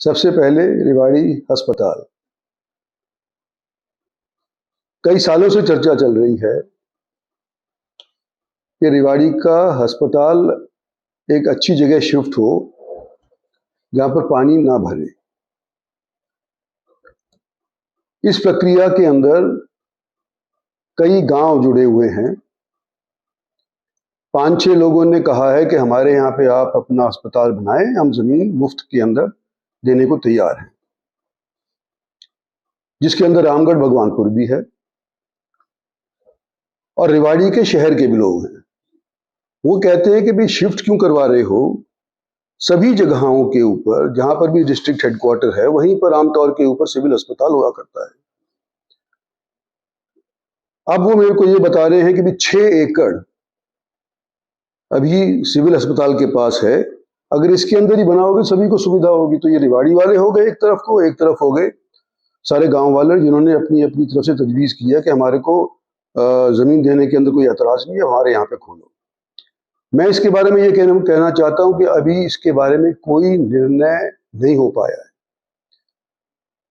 सबसे पहले रेवाड़ी अस्पताल। कई सालों से चर्चा चल रही है कि रेवाड़ी का अस्पताल एक अच्छी जगह शिफ्ट हो जहां पर पानी ना भरे। इस प्रक्रिया के अंदर कई गांव जुड़े हुए हैं। 5-6 लोगों ने कहा है कि हमारे यहाँ पे आप अपना अस्पताल बनाएं, हम जमीन मुफ्त के अंदर देने को तैयार हैं, जिसके अंदर रामगढ़ भगवानपुर भी है और रेवाड़ी के शहर के भी लोग हैं। वो कहते हैं कि भाई शिफ्ट क्यों करवा रहे हो, सभी जगहों के ऊपर जहां पर भी डिस्ट्रिक्ट हेडक्वार्टर है वहीं पर आमतौर के ऊपर सिविल अस्पताल हुआ करता है। अब वो मेरे को ये बता रहे हैं कि भाई 6 एकड़ अभी सिविल अस्पताल के पास है, अगर इसके अंदर ही बनाओगे सभी को सुविधा होगी। तो ये रेवाड़ी वाले हो गए एक तरफ को, एक तरफ हो गए सारे गांव वाले जिन्होंने अपनी अपनी तरफ से तजवीज़ किया कि हमारे को ज़मीन देने के अंदर कोई एतराज़ नहीं है, हमारे यहाँ पे खोलो। मैं इसके बारे में ये कहना चाहता हूँ कि अभी इसके बारे में कोई निर्णय नहीं हो पाया है,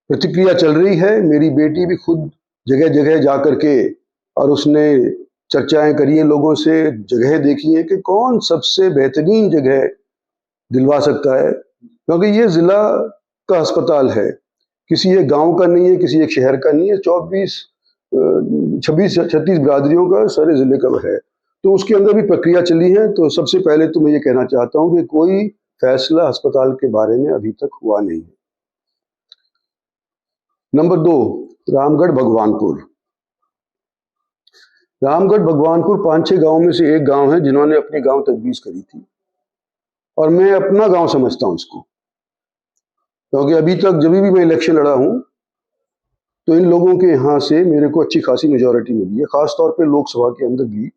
प्रतिक्रिया चल रही है। मेरी बेटी भी खुद जगह जगह जा कर के और उसने चर्चाएं करी है लोगों से, जगह देखी है कि कौन सबसे बेहतरीन जगह दिलवा सकता है, क्योंकि ये ज़िला का अस्पताल है, किसी एक गांव का नहीं है, किसी एक शहर का नहीं है, 36 बिरादरियों का सारे ज़िले का है। तो उसके अंदर भी प्रक्रिया चली है। तो सबसे पहले तो मैं ये कहना चाहता हूँ कि कोई फैसला अस्पताल के बारे में अभी तक हुआ नहीं है। नंबर 2, रामगढ़ भगवानपुर। रामगढ़ भगवानपुर 5-6 गांव में से एक गांव है जिन्होंने अपनी गांव तजवीज़ करी थी और मैं अपना गांव समझता हूं इसको, क्योंकि अभी तक जब भी मैं इलेक्शन लड़ा हूं तो इन लोगों के यहाँ से मेरे को अच्छी खासी मेजॉरिटी मिली है, खासतौर पे लोकसभा के अंदर भी।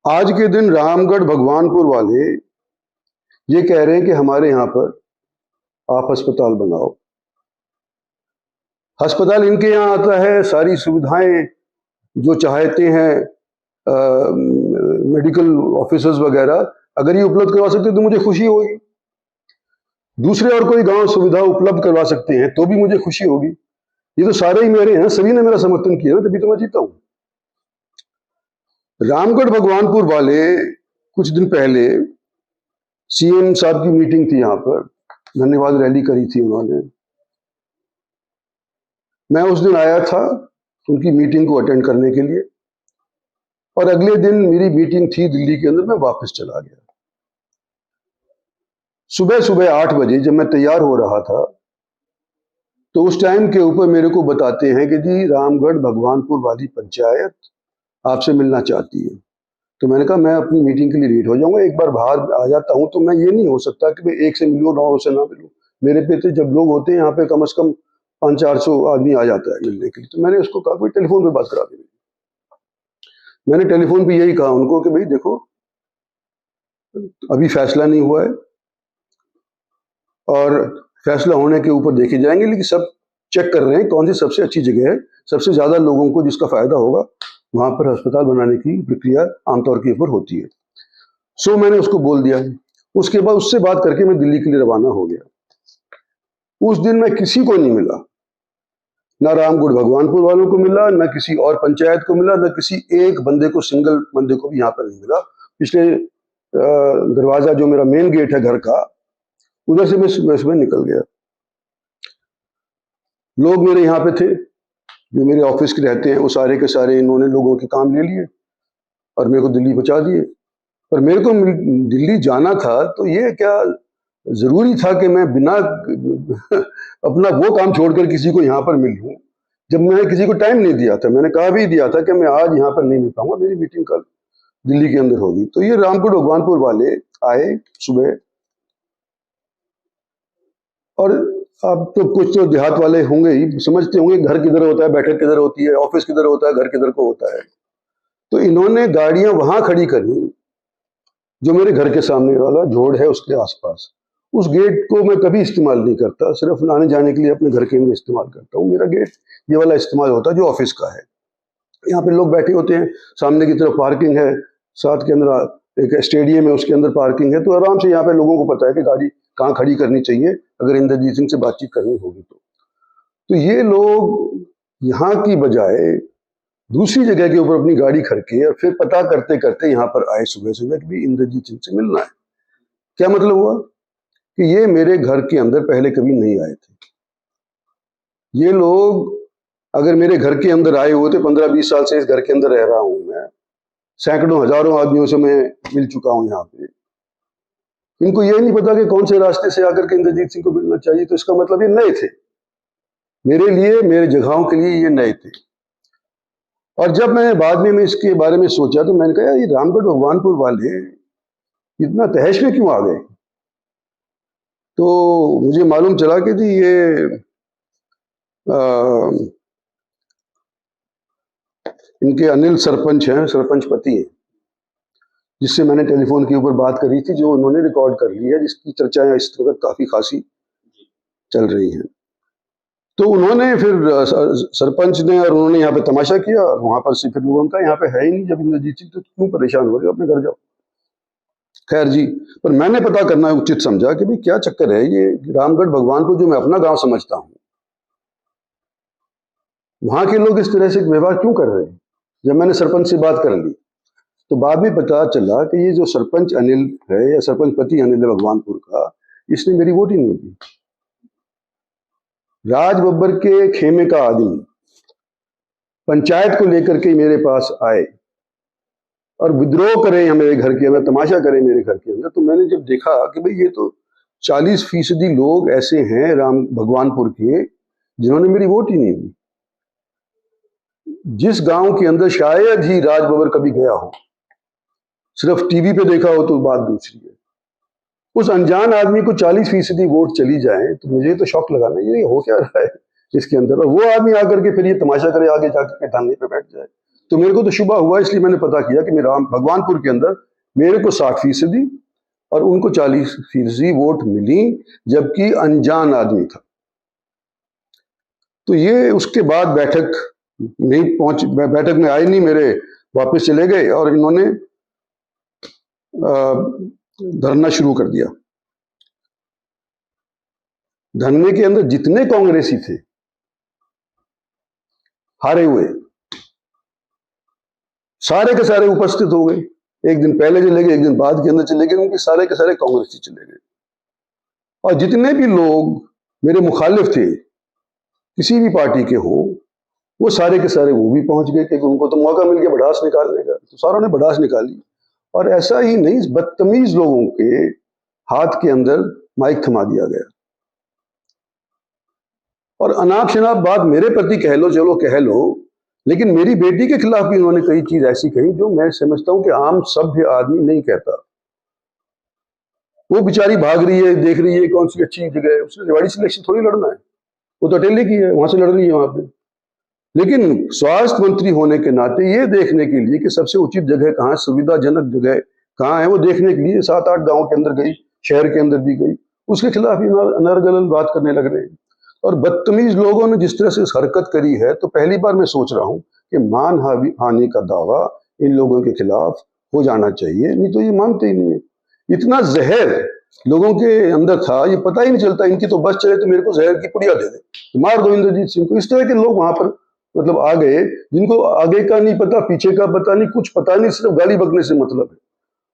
आज के दिन रामगढ़ भगवानपुर वाले ये कह रहे हैं कि हमारे यहाँ पर आप अस्पताल बनाओ। अस्पताल इनके यहाँ आता है, सारी सुविधाएं जो चाहते हैं मेडिकल ऑफिसर्स वगैरह अगर ये उपलब्ध करवा सकते तो मुझे खुशी होगी। दूसरे और कोई गांव सुविधा उपलब्ध करवा सकते हैं तो भी मुझे खुशी होगी। ये तो सारे ही मेरे हैं, सभी ने मेरा समर्थन किया, तभी तो मैं जीता हूं। रामगढ़ भगवानपुर वाले कुछ दिन पहले सीएम साहब की मीटिंग थी, यहाँ पर धन्यवाद रैली करी थी उन्होंने। मैं उस दिन आया था उनकी मीटिंग को अटेंड करने के लिए और अगले दिन मेरी मीटिंग थी दिल्ली के अंदर, मैं वापस चला गया। सुबह सुबह 8 बजे जब मैं तैयार हो रहा था तो उस टाइम के ऊपर मेरे को बताते हैं कि जी रामगढ़ भगवानपुर वाली पंचायत आपसे मिलना चाहती है। तो मैंने कहा मैं अपनी मीटिंग के लिए लेट हो जाऊंगा, एक बार बाहर आ जाता हूं। तो मैं ये नहीं हो सकता कि मैं एक से मिलूं, 9 से ना मिलूं। मेरे पे तो जब लोग होते हैं यहाँ पे कम से कम 500-400 आदमी आ जाता है मिलने के लिए। तो मैंने उसको कहा कोई टेलीफोन पे बात करा दे। मैंने टेलीफोन पे यही कहा उनको कि भाई देखो अभी फैसला नहीं हुआ है और फैसला होने के ऊपर देखे जाएंगे, लेकिन सब चेक कर रहे हैं कौन सी सबसे अच्छी जगह है, सबसे ज़्यादा लोगों को जिसका फ़ायदा होगा वहाँ पर अस्पताल बनाने की प्रक्रिया आमतौर के ऊपर होती है। सो मैंने उसको बोल दिया। उसके बाद उससे बात करके मैं दिल्ली के लिए रवाना हो गया। उस दिन मैं किसी को नहीं मिला, ना रामगढ़ भगवानपुर वालों को मिला, ना किसी और पंचायत को मिला, ना किसी एक बंदे को, सिंगल बंदे को भी यहाँ पर नहीं मिला। पिछले दरवाज़ा जो मेरा मेन गेट है घर का, उधर से मैं सुबह निकल गया। लोग मेरे यहाँ पे थे जो मेरे ऑफिस के रहते हैं, वो सारे के सारे इन्होंने लोगों के काम ले लिए और मेरे को दिल्ली पहुँचा दिए। पर मेरे को दिल्ली जाना था तो ये क्या ज़रूरी था कि मैं बिना अपना वो काम छोड़कर किसी को यहाँ पर मिल लूँ, जब मैंने किसी को टाइम नहीं दिया था। मैंने कहा भी दिया था कि मैं आज यहाँ पर नहीं मिल पाऊंगा, मेरी मीटिंग कल दिल्ली के अंदर होगी। तो ये रामगढ़ भगवानपुर वाले आए सुबह, और अब तो कुछ तो देहात वाले होंगे ही, समझते होंगे घर किधर होता है, बैठक किधर होती है, ऑफिस किधर होता है, घर किधर को होता है। तो इन्होंने गाड़ियां वहां खड़ी करी जो मेरे घर के सामने वाला जोड़ है उसके आसपास। उस गेट को मैं कभी इस्तेमाल नहीं करता, सिर्फ आने जाने के लिए अपने घर के अंदर इस्तेमाल करता हूँ। मेरा गेट ये वाला इस्तेमाल होता है जो ऑफिस का है। यहाँ पे लोग बैठे होते हैं, सामने की तरफ पार्किंग है, साथ के अंदर एक स्टेडियम है, उसके अंदर पार्किंग है, तो आराम से यहाँ पे लोगों को पता है कि गाड़ी कहाँ खड़ी करनी चाहिए अगर इंद्रजीत सिंह से बातचीत करनी होगी तो ये लोग यहाँ की बजाय दूसरी जगह के ऊपर अपनी गाड़ी खड़के और फिर पता करते करते यहाँ पर आए सुबह सुबह कि भी इंद्रजीत सिंह से मिलना है। क्या मतलब हुआ कि ये मेरे घर के अंदर पहले कभी नहीं आए थे। ये लोग अगर मेरे घर के अंदर आए हुए थे, 15-20 साल से इस घर के अंदर रह रहा हूं मैं, सैकड़ों हजारों आदमियों से मैं मिल चुका हूं यहाँ पे, इनको ये नहीं पता कि कौन से रास्ते से आकर के इंद्रजीत सिंह को मिलना चाहिए। तो इसका मतलब ये नए थे मेरे लिए, मेरे जगहों के लिए ये नए थे। और जब मैं बाद में इसके बारे में सोचा तो मैंने कहा ये रामगढ़ भगवानपुर वाले इतना तहश में क्यों आ गए। तो मुझे मालूम चला कि जी ये इनके अनिल सरपंच हैं, सरपंच पति हैं, जिससे मैंने टेलीफोन के ऊपर बात करी थी, जो उन्होंने रिकॉर्ड कर ली है, जिसकी चर्चाएं इस वक्त काफी खासी चल रही हैं। तो उन्होंने फिर सरपंच ने और उन्होंने यहाँ पे तमाशा किया और वहां पर से फिर लोगों का यहाँ पे है ही नहीं जब इंद्रजीत सिंह, तो क्यों परेशान हो रहे हो, अपने घर जाओ। खैर जी, पर मैंने पता करना उचित समझा कि भाई क्या चक्कर है ये रामगढ़ भगवानपुर जो मैं अपना गांव समझता हूँ, वहां के लोग इस तरह से व्यवहार क्यों कर रहे हैं। जब मैंने सरपंच से बात कर ली तो बाद में पता चला कि ये जो सरपंच अनिल है या सरपंच पति अनिल है भगवानपुर का, इसने मेरी वोट ही नहीं दी। राज बब्बर के खेमे का आदमी पंचायत को लेकर के मेरे पास आए और विद्रोह करे मेरे घर के अंदर, तमाशा करे मेरे घर के अंदर। तो मैंने जब देखा कि भाई ये तो 40% लोग ऐसे हैं राम भगवानपुर के जिन्होंने मेरी वोट ही नहीं दी। जिस गांव के अंदर शायद ही राज बब्बर कभी गया हो, सिर्फ टीवी पे देखा हो तो बात दूसरी है, उस अनजान आदमी को 40% वोट चली जाए तो मुझे तो शौक लगा ना, ये हो क्या रहा है इसके अंदर। और वो आदमी आकर के फिर ये तमाशा करे, आगे जाकर के धरने पे बैठ जाए। तो मेरे को तो शुबा हुआ, इसलिए मैंने पता किया कि मेरा भगवानपुर के अंदर मेरे को 60% और उनको 40% वोट मिली, जबकि अनजान आदमी था। तो ये उसके बाद बैठक नहीं पहुंच, बैठक में आए नहीं, मेरे वापस चले गए और इन्होंने धरना शुरू कर दिया। धरने के अंदर जितने कांग्रेसी थे हारे हुए, सारे के सारे उपस्थित हो गए। एक दिन पहले चले गए, एक दिन बाद के अंदर चले गए, उनके सारे के सारे कांग्रेसी चले गए। और जितने भी लोग मेरे मुखालिफ थे किसी भी पार्टी के हो, वो सारे के सारे वो भी पहुंच गए, क्योंकि उनको तो मौका मिल गया भड़ास निकालने का। तो सारों ने भड़ास निकाली। और ऐसा ही नहीं, बदतमीज लोगों के हाथ के अंदर माइक थमा दिया गया। और अनाप शनाप बात मेरे प्रति कह लो, चलो कह लो, लेकिन मेरी बेटी के खिलाफ भी उन्होंने कई चीज ऐसी कही जो मैं समझता हूं कि आम सभ्य आदमी नहीं कहता। वो बेचारी भाग रही है, देख रही है कौन सी अच्छी जगह है, उसने रेवाड़ी से इलेक्शन थोड़ी लड़ना है, वो तो अटेली की है, वहां से लड़ रही है वहां पे। लेकिन स्वास्थ्य मंत्री होने के नाते ये देखने के लिए कि सबसे उचित जगह कहाँ है, सुविधाजनक जगह कहाँ है, वो देखने के लिए 7-8 गांव के अंदर गई, शहर के अंदर भी गई, उसके खिलाफ ही अनर्गल बात करने लग रहे हैं। और बदतमीज लोगों ने जिस तरह से हरकत करी है, तो पहली बार मैं सोच रहा हूं कि मान हानि का दावा इन लोगों के खिलाफ हो जाना चाहिए, नहीं तो ये मानते ही नहीं है। इतना जहर लोगों के अंदर था, ये पता ही नहीं चलता। इनकी तो बस चले तो मेरे को जहर की पुड़िया दे दे, तो मार दो इंद्रजीत सिंह को। इस तरह के लोग वहां पर मतलब आ गए, जिनको आगे का नहीं पता, पीछे का पता नहीं, कुछ पता नहीं, सिर्फ गाली बकने से मतलब है,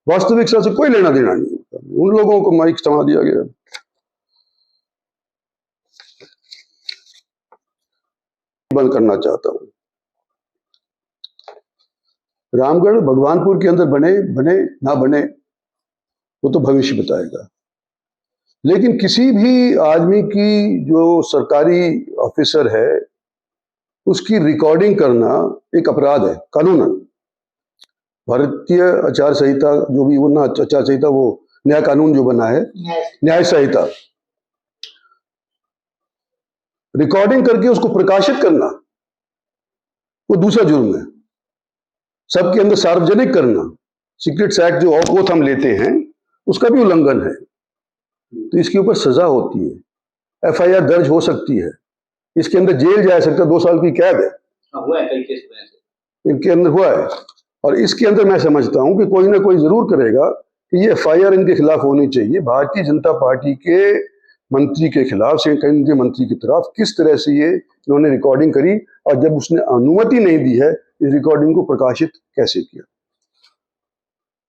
वास्तविकता से कोई लेना देना नहीं। उन लोगों को माइक थमा दिया गया। बंद करना चाहता हूं, रामगढ़ भगवानपुर के अंदर बने ना बने वो तो भविष्य बताएगा। लेकिन किसी भी आदमी की जो सरकारी ऑफिसर है उसकी रिकॉर्डिंग करना एक अपराध है कानूनन। भारतीय आचार संहिता जो भी, वो ना आचार संहिता, वो नया कानून जो बना है न्याय संहिता, रिकॉर्डिंग करके उसको प्रकाशित करना वो दूसरा जुर्म है। सबके अंदर सार्वजनिक करना, सीक्रेट्स एक्ट जो ओथ हम लेते हैं, उसका भी उल्लंघन है। तो इसके ऊपर सजा होती है, एफआईआर दर्ज हो सकती है, इसके अंदर जेल जा सकता है, 2 साल की कैद है। हुआ है कई केस इनके अंदर हुआ है। और इसके अंदर मैं समझता हूं कि कोई ना कोई जरूर करेगा कि ये FIR इनके खिलाफ होनी चाहिए। भारतीय जनता पार्टी के मंत्री के खिलाफ से केंद्रीय मंत्री की तरफ किस तरह से ये इन्होंने रिकॉर्डिंग करी, और जब उसने अनुमति नहीं दी है इस रिकॉर्डिंग को प्रकाशित कैसे किया।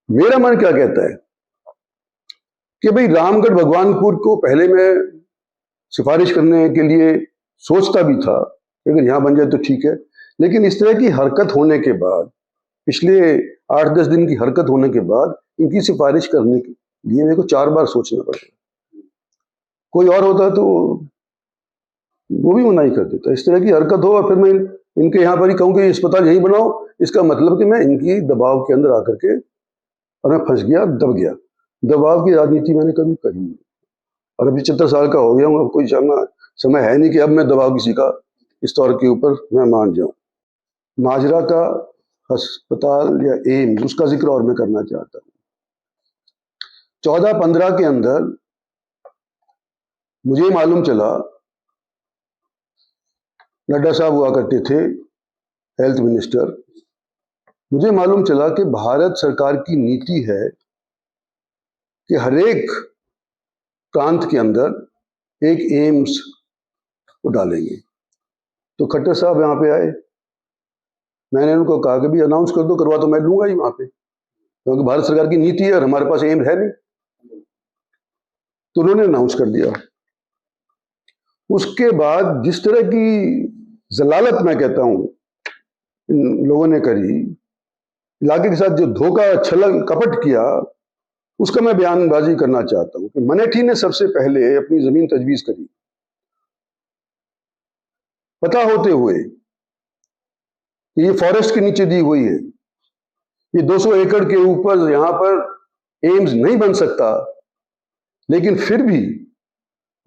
मेरा मन क्या कहता है कि भाई रामगढ़ भगवानपुर को पहले मैं सिफारिश करने के लिए सोचता भी था, अगर यहाँ बन जाए तो ठीक है, लेकिन इस तरह की हरकत होने के बाद, पिछले 8-10 दिन की हरकत होने के बाद इनकी सिफारिश करने के लिए मेरे को 4 बार सोचना पड़ता। कोई और होता तो वो भी मना ही कर देता। इस तरह की हरकत हो और फिर मैं इनके यहाँ पर ही कहूँ कि अस्पताल यहीं बनाओ, इसका मतलब कि मैं इनकी दबाव के अंदर आकर के और मैं फंस गया, दब गया। दबाव की राजनीति मैंने कभी करी नहीं, और अभी 75 साल का हो गया हूँ, अब कोई समय है नहीं कि अब मैं दबाव किसी का इस तौर के ऊपर मैं मान जाऊँ। माजरा का अस्पताल या एम्स, उसका जिक्र और मैं करना चाहता हूँ। 14-15 के अंदर मुझे मालूम चला, नड्डा साहब हुआ करते थे हेल्थ मिनिस्टर, मुझे मालूम चला कि भारत सरकार की नीति है कि हर एक प्रांत के अंदर एक एम्स को डालेंगे। तो खट्टर साहब यहाँ पे आए, मैंने उनको कहा कि भी अनाउंस कर दो, करवा तो मैं लूंगा ही वहां पे, क्योंकि भारत सरकार की नीति है और हमारे पास एम्स है नहीं। तो उन्होंने अनाउंस कर दिया। उसके बाद जिस तरह की जलालत मैं कहता हूं इन लोगों ने करी, इलाके के साथ जो धोखा छल कपट किया, उसका मैं बयानबाजी करना चाहता हूं कि मनेठी ने सबसे पहले अपनी जमीन तजवीज करी, पता होते हुए ये फॉरेस्ट के नीचे दी हुई है, ये 200 एकड़ के ऊपर यहां पर एम्स नहीं बन सकता, लेकिन फिर भी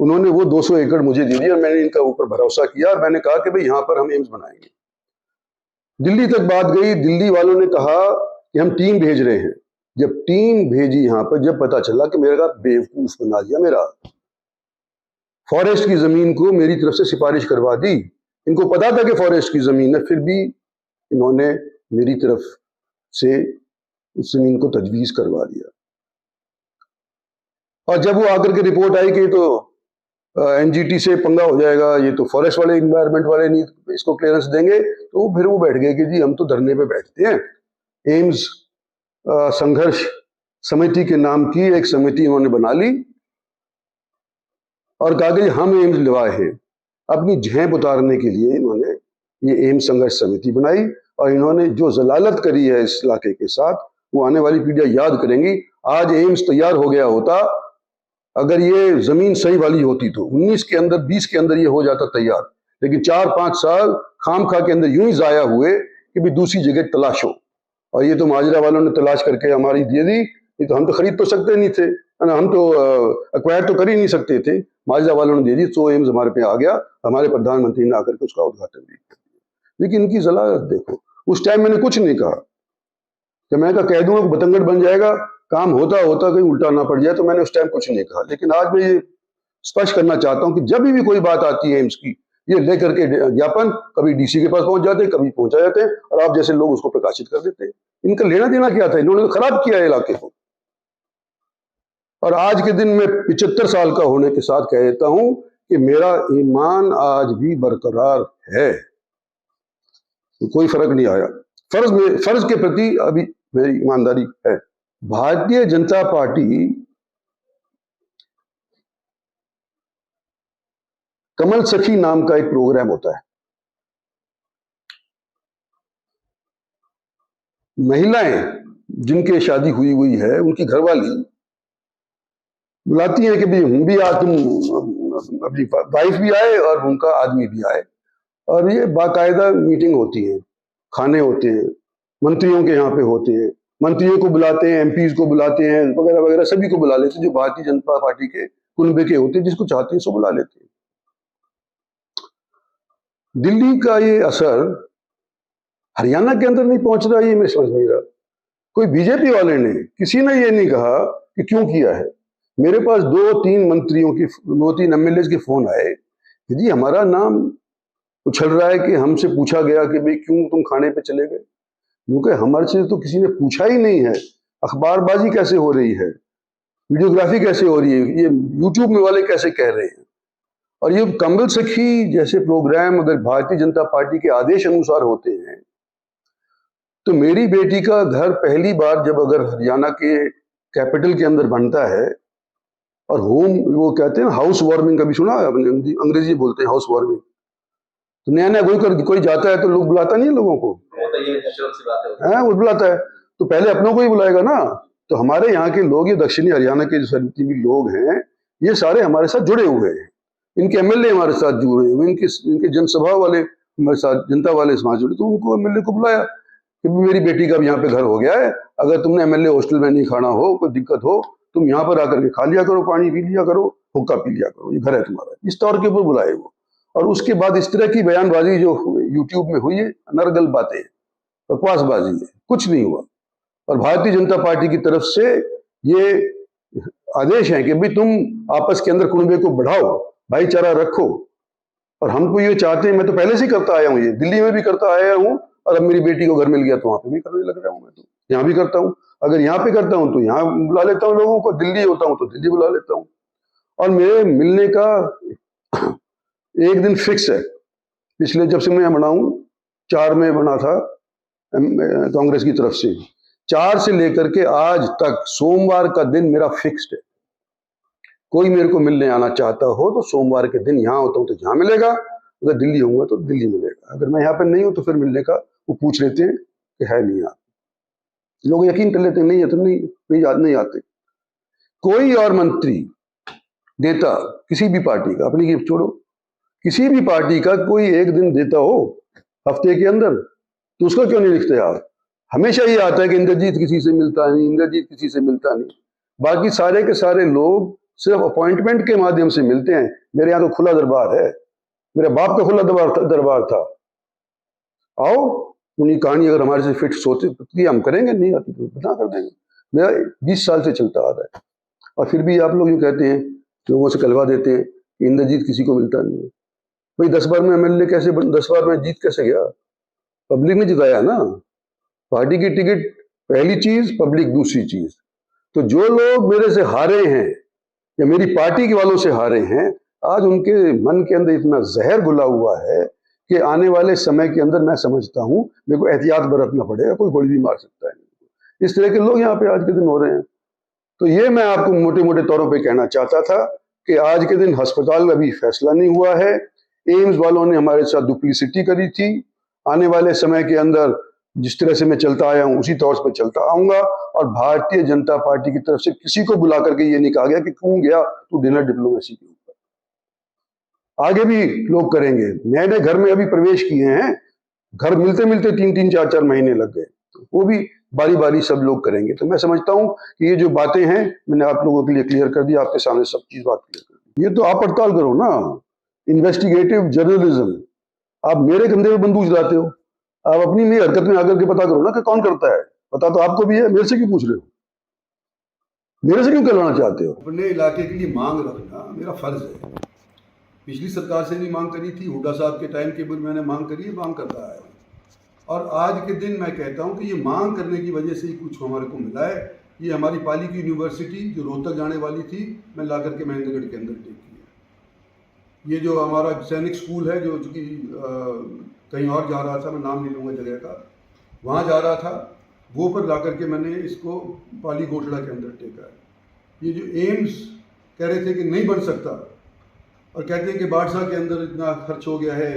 उन्होंने वो 200 एकड़ मुझे दे दिया। मैंने इनका ऊपर भरोसा किया और मैंने कहा कि भाई यहां पर हम एम्स बनाएंगे। दिल्ली तक बात गई, दिल्ली वालों ने कहा कि हम टीम भेज रहे हैं। जब टीम भेजी यहां पर, जब पता चला कि मेरा बेवकूफ बना दिया, मेरा फॉरेस्ट की जमीन को मेरी तरफ से सिफारिश करवा दी। इनको पता था कि फॉरेस्ट की जमीन है, फिर भी इन्होंने मेरी तरफ से उस जमीन को तजवीज करवा दिया। और जब वो आकर के रिपोर्ट आई कि तो NGT से पंगा हो जाएगा, ये तो फॉरेस्ट वाले इन्वायरमेंट वाले नहीं इसको क्लियरेंस देंगे, तो फिर वो बैठ गए कि जी हम तो धरने पे बैठते हैं। एम्स संघर्ष समिति के नाम की एक समिति उन्होंने बना ली और कहा कि हम एम्स लिवाए हैं। अपनी झेप उतारने के लिए इन्होंने ये एम्स संघर्ष समिति बनाई, और इन्होंने जो जलालत करी है इस इलाके के साथ, वो आने वाली पीढ़ियां याद करेंगी। आज एम्स तैयार हो गया होता, अगर ये जमीन सही वाली होती तो 19 के अंदर 20 के अंदर ये हो जाता तैयार, लेकिन 4-5 साल खामखा के अंदर यूं ही जाया हुए कि भी दूसरी जगह तलाशो। और ये तो माजरा वालों ने तलाश करके हमारी दे दी, ये तो हम तो खरीद तो सकते नहीं थे, हम तो एक्वायर तो कर ही नहीं सकते थे, माजरा वालों ने दे दी। तो एम्स हमारे पे आ गया, हमारे प्रधानमंत्री ने आकर के उसका उद्घाटन भी किया। लेकिन इनकी जलालत देखो। उस टाइम मैंने कुछ नहीं कहा कि मैं कह दूंगा बतंगड़ बन जाएगा, काम होता होता कहीं उल्टा ना पड़ जाए, तो मैंने उस टाइम कुछ नहीं कहा। लेकिन आज मैं ये स्पष्ट करना चाहता हूं कि जब भी कोई बात आती है एम्स की, ये लेकर के ज्ञापन कभी DC के पास पहुंच जाते, कभी पहुंचा जाते हैं, और आप जैसे लोग उसको प्रकाशित कर देते हैं। इनका लेना देना क्या था? इन्होंने तो खराब किया है इलाके को। और आज के दिन में 75 साल का होने के साथ कह देता हूं कि मेरा ईमान आज भी बरकरार है, कोई फर्क नहीं आया। फर्ज के प्रति अभी मेरी ईमानदारी है। भारतीय जनता पार्टी कमल सखी नाम का एक प्रोग्राम होता है, महिलाएं जिनके शादी हुई है उनकी घरवाली बुलाती है कि भाई हम भी तुम अपनी वाइफ भी आए और उनका आदमी भी आए, और ये बाकायदा मीटिंग होती है, खाने होते हैं, मंत्रियों के यहाँ पे होते हैं, मंत्रियों को बुलाते हैं, MPs को बुलाते हैं, वगैरह वगैरह, सभी को बुला लेते हैं जो भारतीय जनता पार्टी के कुनबे के होते हैं, जिसको चाहते हैं सो बुला लेते हैं। दिल्ली का ये असर हरियाणा के अंदर नहीं पहुंच रहा, ये मैं समझ नहीं रहा। कोई बीजेपी वाले ने, किसी ने ये नहीं कहा कि क्यों किया है। मेरे पास 2-3 मंत्रियों की, 2-3 MLAs के फोन आए कि जी हमारा नाम उछल रहा है, कि हमसे पूछा गया कि भाई क्यों तुम खाने पे चले गए, क्योंकि हमारे से तो किसी ने पूछा ही नहीं है। अखबारबाजी कैसे हो रही है, वीडियोग्राफी कैसे हो रही है, ये यूट्यूब में वाले कैसे कह रहे हैं। और ये कमल सखी जैसे प्रोग्राम अगर भारतीय जनता पार्टी के आदेश अनुसार होते हैं, तो मेरी बेटी का घर पहली बार जब अगर हरियाणा के कैपिटल के अंदर बनता है, और होम, वो कहते हैं हाउस वार्मिंग, कभी सुना है आपने? अंग्रेजी बोलते हैं हाउस वार्मिंग। तो नया नया कोई जाता है तो लोग बुलाता नहीं है लोगों को, वो बुलाता है, तो पहले अपनों को ही बुलाएगा ना। तो हमारे यहाँ के लोग, ये दक्षिणी हरियाणा के जो जितने भी लोग हैं, ये सारे हमारे साथ जुड़े हुए हैं। इनके एमएलए हमारे साथ जुड़े हुए, इनके जनसभा वाले हमारे साथ, जनता वाले समाज जुड़े, तो उनको एमएलए को बुलाया कि मेरी बेटी का अब यहाँ पे घर हो गया है, अगर तुमने एमएलए हॉस्टल में नहीं खाना हो, कोई दिक्कत हो, तुम यहाँ पर आकर के खा लिया करो, पानी पी लिया करो, हुक्का पी लिया करो, ये घर है तुम्हारा, इस तौर के ऊपर बुलाए वो। और उसके बाद इस तरह की बयानबाजी जो यूट्यूब में हुई है, नरगल बातें, बकवासबाजी है, कुछ नहीं हुआ। और भारतीय जनता पार्टी की तरफ से ये आदेश है कि भाई तुम आपस के अंदर कुनबे को बढ़ाओ, भाईचारा रखो। और हम तो ये चाहते हैं, मैं तो पहले से ही करता आया हूँ, ये दिल्ली में भी करता आया हूँ, और अब मेरी बेटी को घर मिल गया तो वहां पे भी करने लग रहा हूँ। मैं तो यहाँ भी करता हूँ, अगर यहाँ पे करता हूँ तो यहाँ बुला लेता हूँ लोगों को, दिल्ली होता हूँ तो दिल्ली बुला लेता हूँ। और मेरे मिलने का एक दिन फिक्स है, पिछले जब से मैं बना हूँ, 4 में बना था कांग्रेस की तरफ से, 4 से लेकर के आज तक सोमवार का दिन मेरा फिक्स्ड है। कोई मेरे को मिलने आना चाहता हो तो सोमवार के दिन यहाँ होता हूँ तो यहाँ मिलेगा, अगर दिल्ली होऊंगा तो दिल्ली मिलेगा, अगर मैं यहाँ पे नहीं हूँ तो फिर मिलने का वो पूछ लेते हैं कि है नहीं आप, लोग यकीन कर लेते हैं नहीं है तो नहीं आते। कोई और मंत्री, नेता किसी भी पार्टी का, अपनी गिफ्ट छोड़ो, किसी भी पार्टी का कोई एक दिन देता हो हफ्ते के अंदर, तो उसका क्यों नहीं लिखते आप? हमेशा ये आता है कि इंद्रजीत किसी से मिलता नहीं, इंद्रजीत किसी से मिलता नहीं। बाकी सारे के सारे लोग सिर्फ अपॉइंटमेंट के माध्यम से मिलते हैं। मेरे यहाँ तो खुला दरबार है, मेरे बाप का खुला दरबार था। आओ, उन्हीं कहानी अगर हमारे से फिट सोते तो हम करेंगे, नहीं आती तो बता कर देंगे। मेरा 20 साल से चलता आ रहा है, और फिर भी आप लोग यूँ कहते हैं, लोगों से कहलवा देते हैं कि इंद्रजीत किसी को मिलता नहीं है। भाई 10 बार में एमएलए कैसे 10 बार में जीत कैसे गया? पब्लिक ने जिताया ना। पार्टी की टिकट पहली चीज, पब्लिक दूसरी चीज। तो जो लोग मेरे से हारे हैं या मेरी पार्टी के वालों से हारे हैं, आज उनके मन के अंदर इतना जहर घुला हुआ है कि आने वाले समय के अंदर मैं समझता हूं मेरे को एहतियात बरतना पड़ेगा, कोई गोली भी मार सकता है। इस तरह के लोग यहाँ पे आज के दिन हो रहे हैं। तो ये मैं आपको मोटे मोटे तौरों पे कहना चाहता था कि आज के दिन अस्पताल का भी फैसला नहीं हुआ है। एम्स वालों ने हमारे साथ डुप्लीसिटी करी थी। आने वाले समय के अंदर जिस तरह से मैं चलता आया हूं उसी तौर पर चलता आऊंगा। और भारतीय जनता पार्टी की तरफ से किसी को बुला करके ये नहीं कहा गया कि क्यों गया तू डिनर डिप्लोमेसी के ऊपर। आगे भी लोग करेंगे। नए नए घर में अभी प्रवेश किए हैं, घर मिलते मिलते 3-3, 4-4 महीने लग गए, वो भी बारी बारी सब लोग करेंगे। तो मैं समझता हूं कि ये जो बातें हैं मैंने आप लोगों के लिए क्लियर कर दी, आपके सामने सब चीज बात क्लियर कर दी। ये तो आप पड़ताल करो ना, इन्वेस्टिगेटिव जर्नलिज्म। आप मेरे कंधे पे बंदूक चलाते हो, आप अपनी मेरी हरकत में आकर के पता करो ना कि कौन करता है। पता तो आपको भी है, मेरे से क्यों पूछ रहे हो? मेरे से क्यों करवाना चाहते हो? अपने इलाके के लिए मांग रखना मेरा फर्ज है। पिछली सरकार से भी मांग करी थी, हुड्डा साहब के टाइम के बाद मैंने मांग करी है, मांग करता आया हूँ। और आज के दिन मैं कहता हूँ कि ये मांग करने की वजह से ही कुछ हमारे को मिला है। ये हमारी पाली की यूनिवर्सिटी जो रोहतक जाने वाली थी, मैं ला करके महेंद्रगढ़ के अंदर टेक किया। ये जो हमारा सैनिक स्कूल है जो कि कहीं और जा रहा था, मैं नाम नहीं लूँगा जगह का, वहाँ जा रहा था, वो पर ला करके मैंने इसको पाली गोठड़ा के अंदर टेका है। ये जो एम्स कह रहे थे कि नहीं बन सकता, और कहते हैं कि बादशाह के अंदर इतना खर्च हो गया है,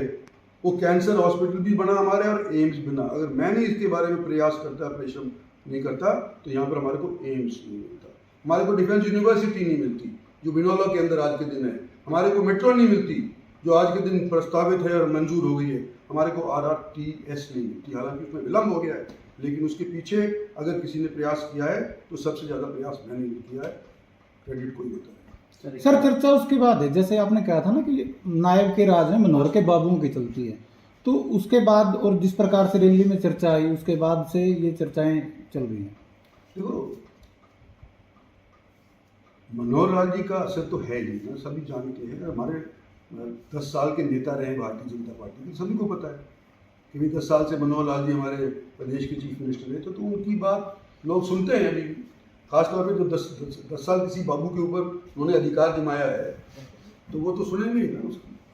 वो कैंसर हॉस्पिटल भी बना हमारे और एम्स बना। अगर मैं नहीं इसके बारे में प्रयास करता, परिश्रम नहीं करता, तो यहाँ पर हमारे को एम्स नहीं मिलता, हमारे को डिफेंस यूनिवर्सिटी नहीं मिलती जो बिनौला के अंदर आज के दिन है, हमारे को मेट्रो नहीं मिलती जो आज के दिन प्रस्तावित है और मंजूर हो गई है, हमारे को RRTS नहीं मिलती। हालांकि उसमें विलम्ब हो गया है, लेकिन उसके पीछे अगर किसी ने प्रयास किया है तो सबसे ज़्यादा प्रयास मैंने नहीं किया है, क्रेडिट कोई होता है। सर चर्चा उसके बाद है, जैसे आपने कहा था ना कि नायब के राज में मनोहर के बाबुओं की चलती है, तो उसके बाद और जिस प्रकार से दिल्ली में चर्चा आई उसके बाद से ये चर्चाएं चल रही हैं। देखो, मनोहर लाल जी का असर तो है ही ना, सभी जानते हैं। हमारे 10 साल के नेता रहे भारतीय जनता पार्टी के, सभी को पता है कि 10 साल से मनोहर लाल जी हमारे प्रदेश के चीफ मिनिस्टर रहे, तो उनकी बात लोग सुनते हैं। अभी खासतौर पे जो 10 साल किसी बाबू के ऊपर उन्होंने अधिकार जमाया है, तो वो तो सुनेंगे ही ना उसको।